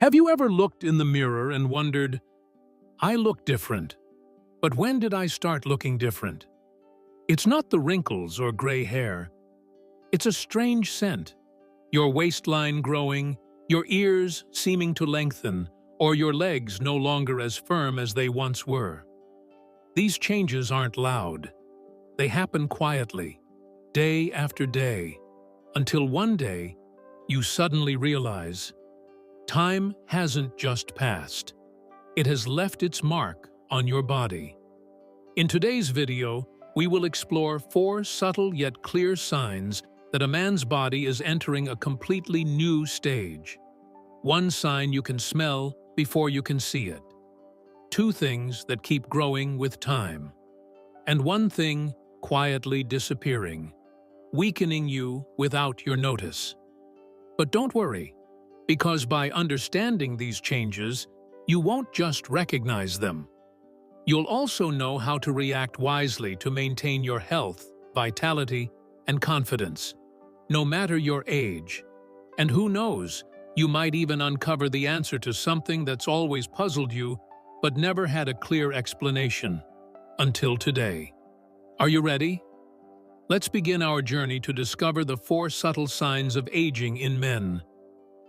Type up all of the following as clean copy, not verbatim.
Have you ever looked in the mirror and wondered, I look different, but when did I start looking different? It's not the wrinkles or gray hair. It's a strange scent. Your waistline growing, your ears seeming to lengthen, or your legs no longer as firm as they once were. These changes aren't loud. They happen quietly, day after day, until one day you suddenly realize time hasn't just passed. It has left its mark on your body. In today's video, we will explore 4 subtle yet clear signs that a man's body is entering a completely new stage. 1 sign you can smell before you can see it. 2 things that keep growing with time. And 1 thing quietly disappearing, weakening you without your notice. But don't worry, because by understanding these changes, you won't just recognize them. You'll also know how to react wisely to maintain your health, vitality, and confidence, no matter your age. And who knows, you might even uncover the answer to something that's always puzzled you but never had a clear explanation, until today. Are you ready? Let's begin our journey to discover the 4 subtle signs of aging in men,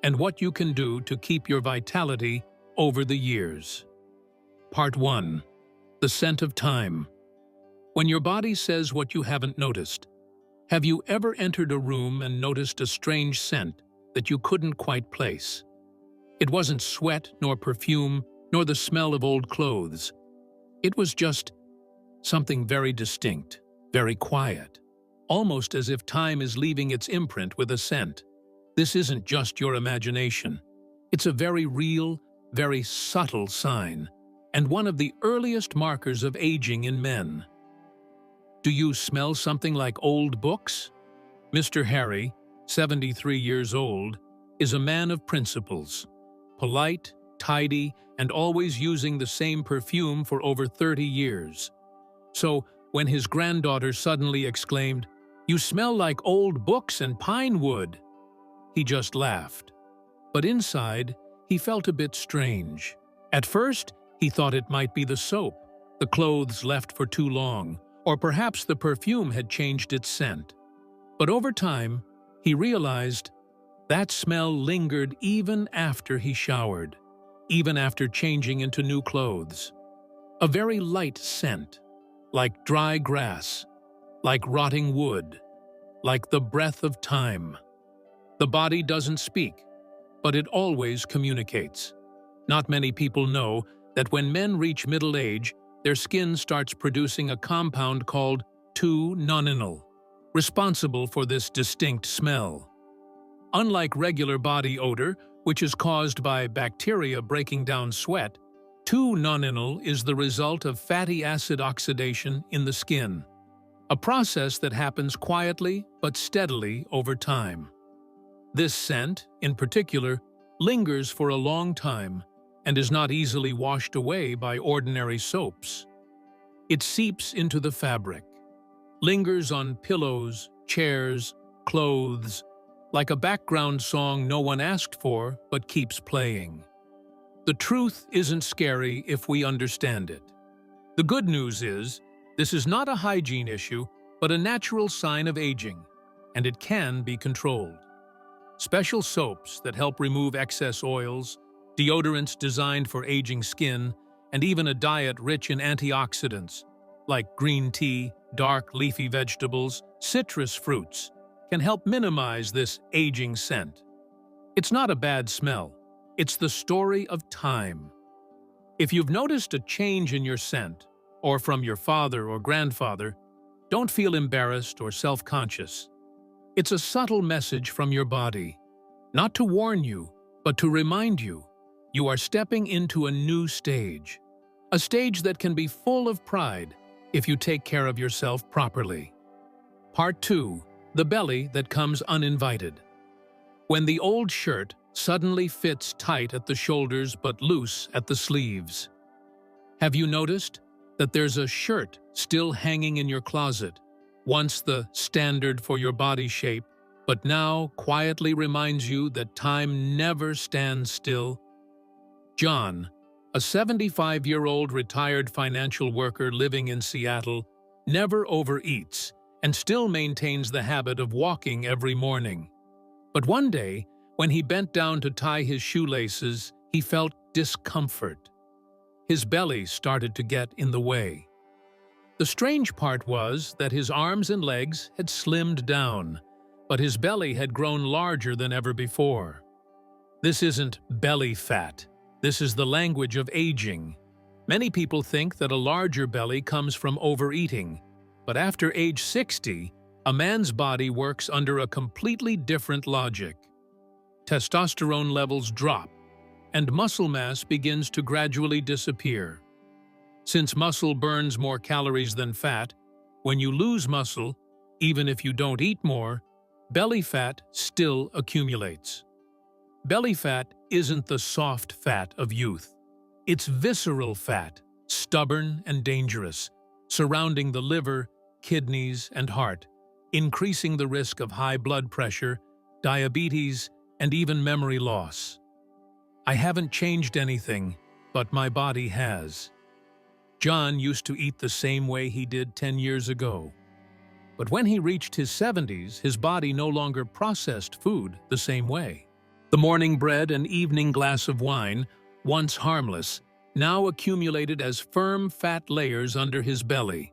and what you can do to keep your vitality over the years. Part 1. The scent of time. When your body says what you haven't noticed. Have you ever entered a room and noticed a strange scent that you couldn't quite place? It wasn't sweat, nor perfume, nor the smell of old clothes. It was just something very distinct, very quiet, almost as if time is leaving its imprint with a scent. This isn't just your imagination. It's a very real, very subtle sign, and one of the earliest markers of aging in men. Do you smell something like old books? Mr. Harry, 73 years old, is a man of principles, polite, tidy, and always using the same perfume for over 30 years. So, when his granddaughter suddenly exclaimed, "You smell like old books and pine wood," he just laughed. But inside, he felt a bit strange. At first, he thought it might be the soap, the clothes left for too long, or perhaps the perfume had changed its scent. But over time, he realized that smell lingered even after he showered, even after changing into new clothes. A very light scent, like dry grass, like rotting wood, like the breath of time. The body doesn't speak, but it always communicates. Not many people know that when men reach middle age, their skin starts producing a compound called 2-nonenal, responsible for this distinct smell. Unlike regular body odor, which is caused by bacteria breaking down sweat, 2-nonenal is the result of fatty acid oxidation in the skin, a process that happens quietly but steadily over time. This scent, in particular, lingers for a long time and is not easily washed away by ordinary soaps. It seeps into the fabric, lingers on pillows, chairs, clothes, like a background song no one asked for but keeps playing. The truth isn't scary if we understand it. The good news is, this is not a hygiene issue, but a natural sign of aging, and it can be controlled. Special soaps that help remove excess oils, deodorants designed for aging skin, and even a diet rich in antioxidants, like green tea, dark leafy vegetables, citrus fruits, can help minimize this aging scent. It's not a bad smell. It's the story of time. If you've noticed a change in your scent, or from your father or grandfather, don't feel embarrassed or self-conscious. It's a subtle message from your body, not to warn you, but to remind you, you are stepping into a new stage, a stage that can be full of pride if you take care of yourself properly. Part 2. The belly that comes uninvited. When the old shirt suddenly fits tight at the shoulders but loose at the sleeves. Have you noticed that there's a shirt still hanging in your closet, once the standard for your body shape, but now quietly reminds you that time never stands still, John, a 75-year-old retired financial worker living in Seattle, never overeats and still maintains the habit of walking every morning. But one day, when he bent down to tie his shoelaces, he felt discomfort. His belly started to get in the way. The strange part was that his arms and legs had slimmed down, but his belly had grown larger than ever before. This isn't belly fat. This is the language of aging. Many people think that a larger belly comes from overeating, but after age 60, a man's body works under a completely different logic. Testosterone levels drop, and muscle mass begins to gradually disappear. Since muscle burns more calories than fat, when you lose muscle, even if you don't eat more, belly fat still accumulates. Belly fat isn't the soft fat of youth. It's visceral fat, stubborn and dangerous, surrounding the liver, kidneys, and heart, increasing the risk of high blood pressure, diabetes, and even memory loss. I haven't changed anything, but my body has. John used to eat the same way he did 10 years ago. But when he reached his 70s, his body no longer processed food the same way. The morning bread and evening glass of wine, once harmless, now accumulated as firm fat layers under his belly.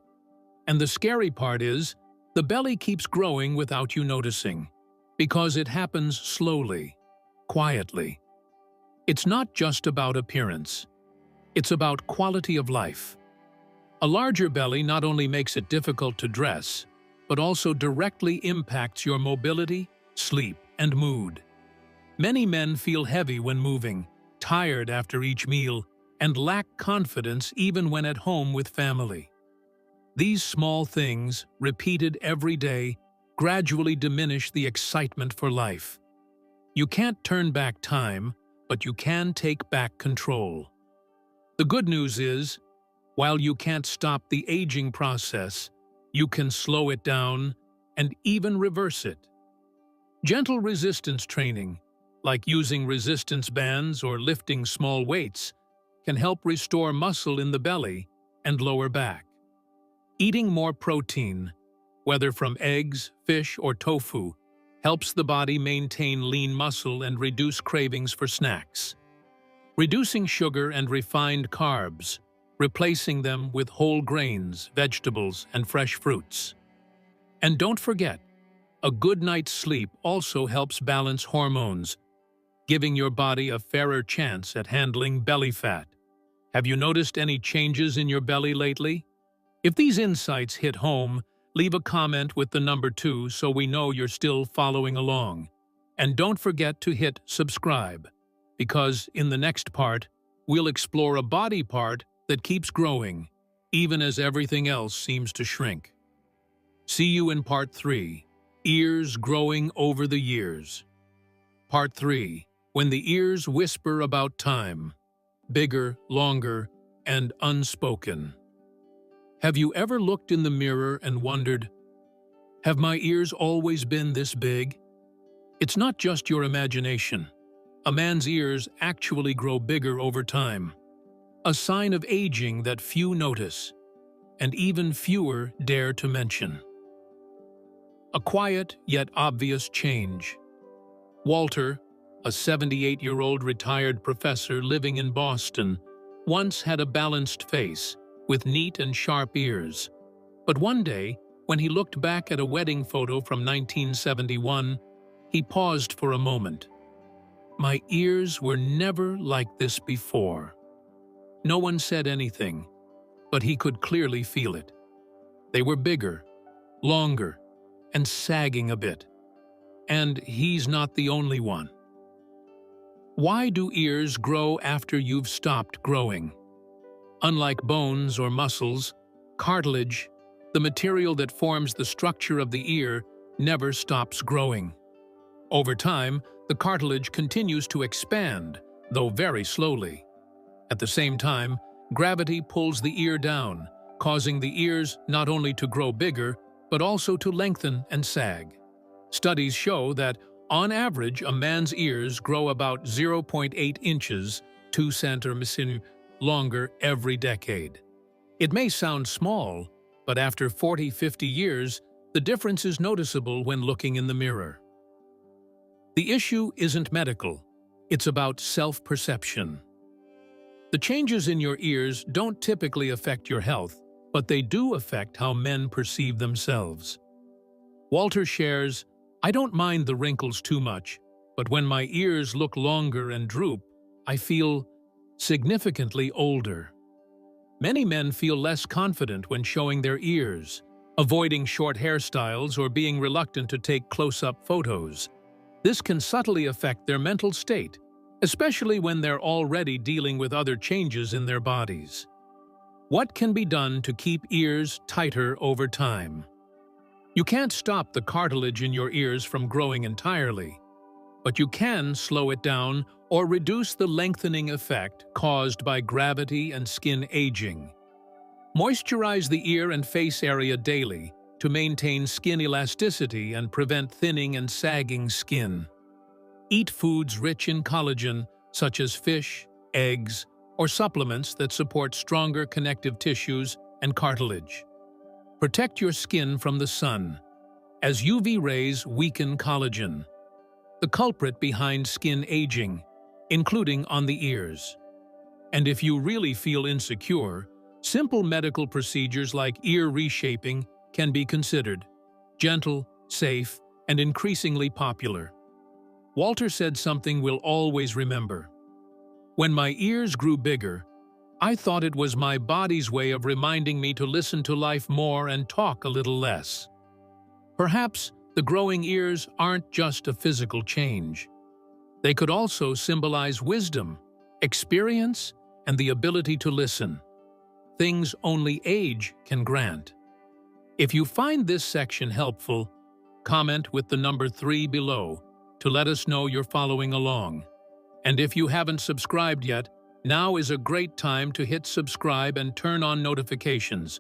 And the scary part is, the belly keeps growing without you noticing, because it happens slowly, quietly. It's not just about appearance. It's about quality of life. A larger belly not only makes it difficult to dress, but also directly impacts your mobility, sleep, and mood. Many men feel heavy when moving, tired after each meal, and lack confidence even when at home with family. These small things, repeated every day, gradually diminish the excitement for life. You can't turn back time, but you can take back control. The good news is, while you can't stop the aging process, you can slow it down and even reverse it. Gentle resistance training, like using resistance bands or lifting small weights, can help restore muscle in the belly and lower back. Eating more protein, whether from eggs, fish, or tofu, helps the body maintain lean muscle and reduce cravings for snacks. Reducing sugar and refined carbs, replacing them with whole grains, vegetables, and fresh fruits. And don't forget, a good night's sleep also helps balance hormones, giving your body a fairer chance at handling belly fat. Have you noticed any changes in your belly lately? If these insights hit home, leave a comment with the number 2 so we know you're still following along. And don't forget to hit subscribe, because in the next part, we'll explore a body part that keeps growing, even as everything else seems to shrink. See you in Part 3, Ears Growing Over the Years. Part 3, When the Ears Whisper About Time, Bigger, Longer, and Unspoken. Have you ever looked in the mirror and wondered, have my ears always been this big? It's not just your imagination. A man's ears actually grow bigger over time, a sign of aging that few notice, and even fewer dare to mention. A quiet yet obvious change. Walter, a 78-year-old retired professor living in Boston, once had a balanced face with neat and sharp ears. But one day, when he looked back at a wedding photo from 1971, he paused for a moment. My ears were never like this before. No one said anything, but he could clearly feel it. They were bigger, longer, and sagging a bit. And he's not the only one. Why do ears grow after you've stopped growing? Unlike bones or muscles, cartilage, the material that forms the structure of the ear, never stops growing. Over time, the cartilage continues to expand, though very slowly. At the same time, gravity pulls the ear down, causing the ears not only to grow bigger, but also to lengthen and sag. Studies show that, on average, a man's ears grow about 0.8 inches, 2 centimeters longer every decade. It may sound small, but after 40-50 years, the difference is noticeable when looking in the mirror. The issue isn't medical, it's about self-perception. The changes in your ears don't typically affect your health, but they do affect how men perceive themselves. Walter shares, "I don't mind the wrinkles too much, but when my ears look longer and droop, I feel significantly older." Many men feel less confident when showing their ears, avoiding short hairstyles or being reluctant to take close-up photos. This can subtly affect their mental state, especially when they're already dealing with other changes in their bodies. What can be done to keep ears tighter over time? You can't stop the cartilage in your ears from growing entirely, but you can slow it down or reduce the lengthening effect caused by gravity and skin aging. Moisturize the ear and face area daily to maintain skin elasticity and prevent thinning and sagging skin. Eat foods rich in collagen, such as fish, eggs, or supplements that support stronger connective tissues and cartilage. Protect your skin from the sun, as UV rays weaken collagen, the culprit behind skin aging, including on the ears. And if you really feel insecure, simple medical procedures like ear reshaping can be considered. Gentle, safe, and increasingly popular. Walter said something we'll always remember. "When my ears grew bigger, I thought it was my body's way of reminding me to listen to life more and talk a little less." Perhaps the growing ears aren't just a physical change. They could also symbolize wisdom, experience, and the ability to listen. Things only age can grant. If you find this section helpful, comment with the number 3 below to let us know you're following along. And if you haven't subscribed yet, now is a great time to hit subscribe and turn on notifications,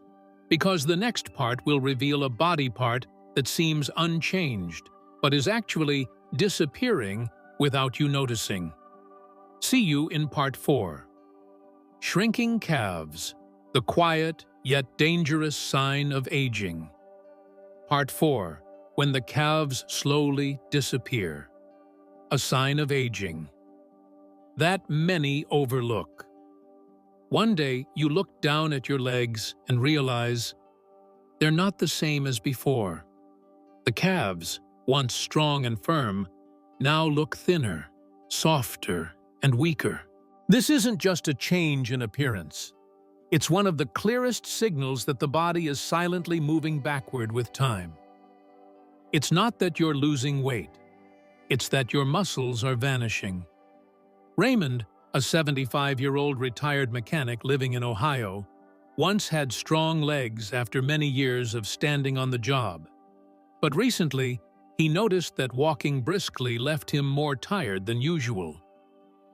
because the next part will reveal a body part that seems unchanged, but is actually disappearing without you noticing. See you in part 4. Shrinking calves, the quiet yet dangerous sign of aging. Part 4. When the calves slowly disappear. A sign of aging that many overlook. One day, you look down at your legs and realize they're not the same as before. The calves, once strong and firm, now look thinner, softer, and weaker. This isn't just a change in appearance. It's one of the clearest signals that the body is silently moving backward with time. It's not that you're losing weight. It's that your muscles are vanishing. Raymond, a 75-year-old retired mechanic living in Ohio, once had strong legs after many years of standing on the job. But recently, he noticed that walking briskly left him more tired than usual.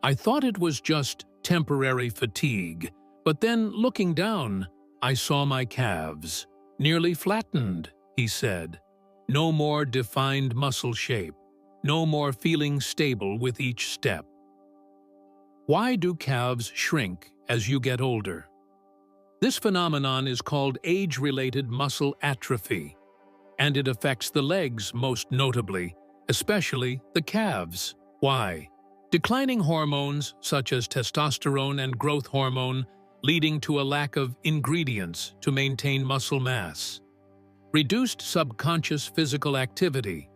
"I thought it was just temporary fatigue, but then looking down, I saw my calves, nearly flattened," he said. "No more defined muscle shape. No more feeling stable with each step." Why do calves shrink as you get older? This phenomenon is called age-related muscle atrophy, and it affects the legs most notably, especially the calves. Why? Declining hormones such as testosterone and growth hormone leading to a lack of ingredients to maintain muscle mass. Reduced subconscious physical activity.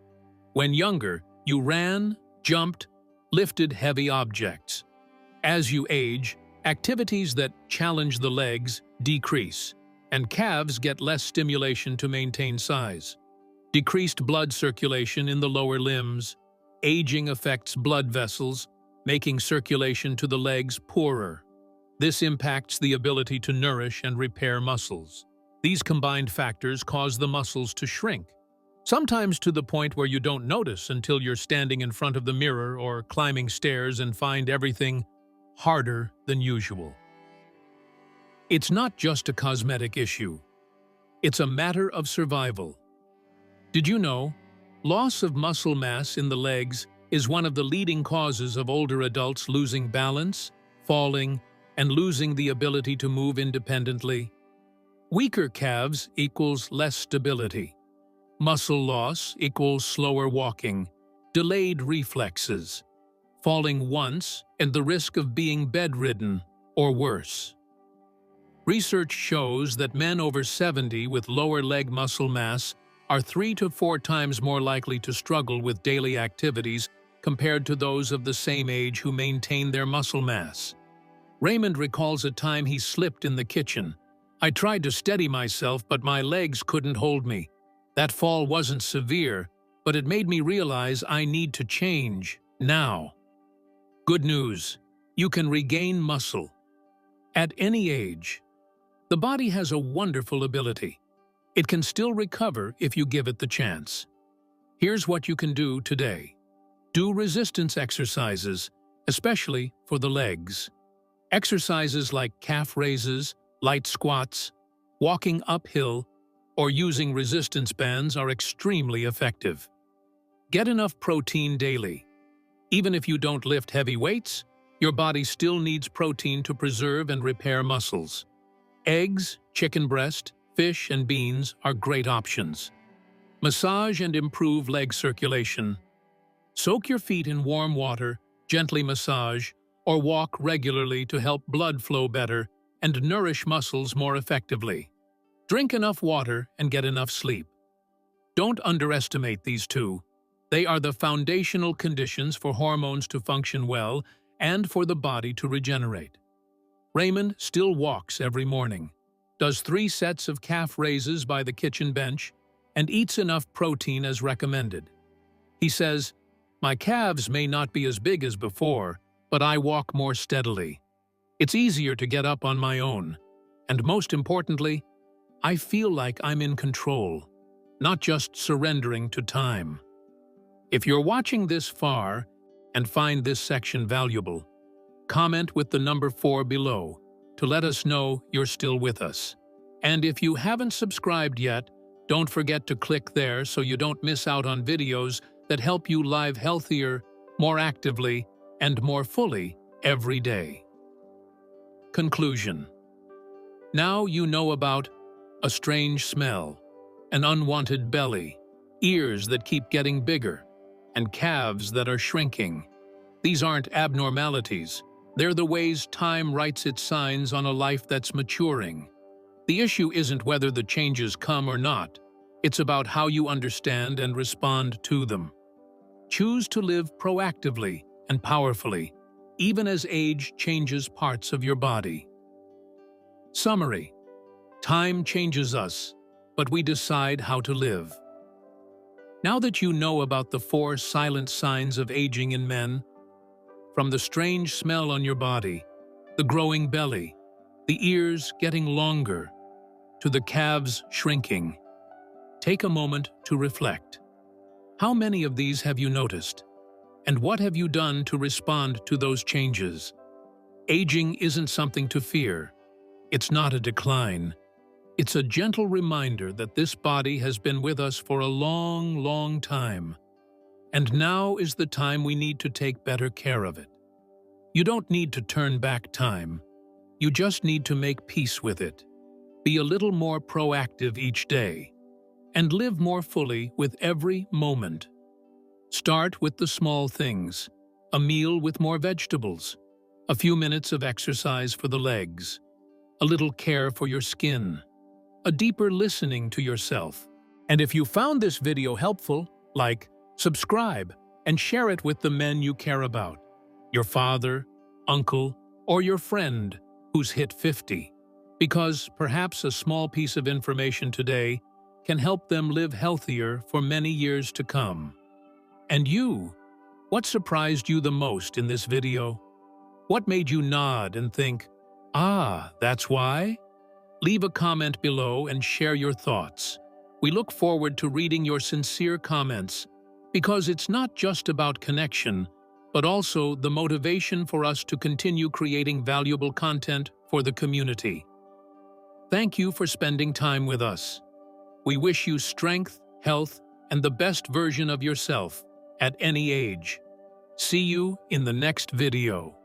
When younger, you ran, jumped, lifted heavy objects. As you age, activities that challenge the legs decrease, and calves get less stimulation to maintain size. Decreased blood circulation in the lower limbs. Aging affects blood vessels, making circulation to the legs poorer. This impacts the ability to nourish and repair muscles. These combined factors cause the muscles to shrink, sometimes to the point where you don't notice until you're standing in front of the mirror or climbing stairs and find everything harder than usual. It's not just a cosmetic issue. It's a matter of survival. Did you know? Loss of muscle mass in the legs is one of the leading causes of older adults losing balance, falling, and losing the ability to move independently. Weaker calves equals less stability. Muscle loss equals slower walking, delayed reflexes, falling once, and the risk of being bedridden or worse. Research shows that men over 70 with lower leg muscle mass are 3 to 4 times more likely to struggle with daily activities compared to those of the same age who maintain their muscle mass. Raymond recalls a time he slipped in the kitchen. "I tried to steady myself, but my legs couldn't hold me. That fall wasn't severe, but it made me realize I need to change now." Good news, you can regain muscle. At any age, the body has a wonderful ability. It can still recover if you give it the chance. Here's what you can do today. Do resistance exercises, especially for the legs. Exercises like calf raises, light squats, walking uphill, or using resistance bands are extremely effective. Get enough protein daily. Even if you don't lift heavy weights, your body still needs protein to preserve and repair muscles. Eggs, chicken breast, fish, and beans are great options. Massage and improve leg circulation. Soak your feet in warm water, gently massage, or walk regularly to help blood flow better and nourish muscles more effectively. Drink enough water and get enough sleep. Don't underestimate these two. They are the foundational conditions for hormones to function well and for the body to regenerate. Raymond still walks every morning, does 3 sets of calf raises by the kitchen bench, and eats enough protein as recommended. He says, "My calves may not be as big as before, but I walk more steadily. It's easier to get up on my own, and most importantly, I feel like I'm in control, not just surrendering to time." If you're watching this far and find this section valuable, comment with the number 4 below to let us know you're still with us. And if you haven't subscribed yet, don't forget to click there so you don't miss out on videos that help you live healthier, more actively, and more fully every day. Conclusion. Now you know about a strange smell, an unwanted belly, ears that keep getting bigger, and calves that are shrinking. These aren't abnormalities. They're the ways time writes its signs on a life that's maturing. The issue isn't whether the changes come or not. It's about how you understand and respond to them. Choose to live proactively and powerfully, even as age changes parts of your body. Summary. Time changes us, but we decide how to live. Now that you know about the 4 silent signs of aging in men, from the strange smell on your body, the growing belly, the ears getting longer, to the calves shrinking, take a moment to reflect. How many of these have you noticed? And what have you done to respond to those changes? Aging isn't something to fear. It's not a decline. It's a gentle reminder that this body has been with us for a long, long time. And now is the time we need to take better care of it. You don't need to turn back time. You just need to make peace with it. Be a little more proactive each day, and live more fully with every moment. Start with the small things: a meal with more vegetables, a few minutes of exercise for the legs, a little care for your skin, a deeper listening to yourself. And if you found this video helpful, like, subscribe, and share it with the men you care about, your father, uncle, or your friend who's hit 50, because perhaps a small piece of information today can help them live healthier for many years to come. And you, what surprised you the most in this video? What made you nod and think, "Ah, that's why?" Leave a comment below and share your thoughts. We look forward to reading your sincere comments, because it's not just about connection, but also the motivation for us to continue creating valuable content for the community. Thank you for spending time with us. We wish you strength, health, and the best version of yourself at any age. See you in the next video.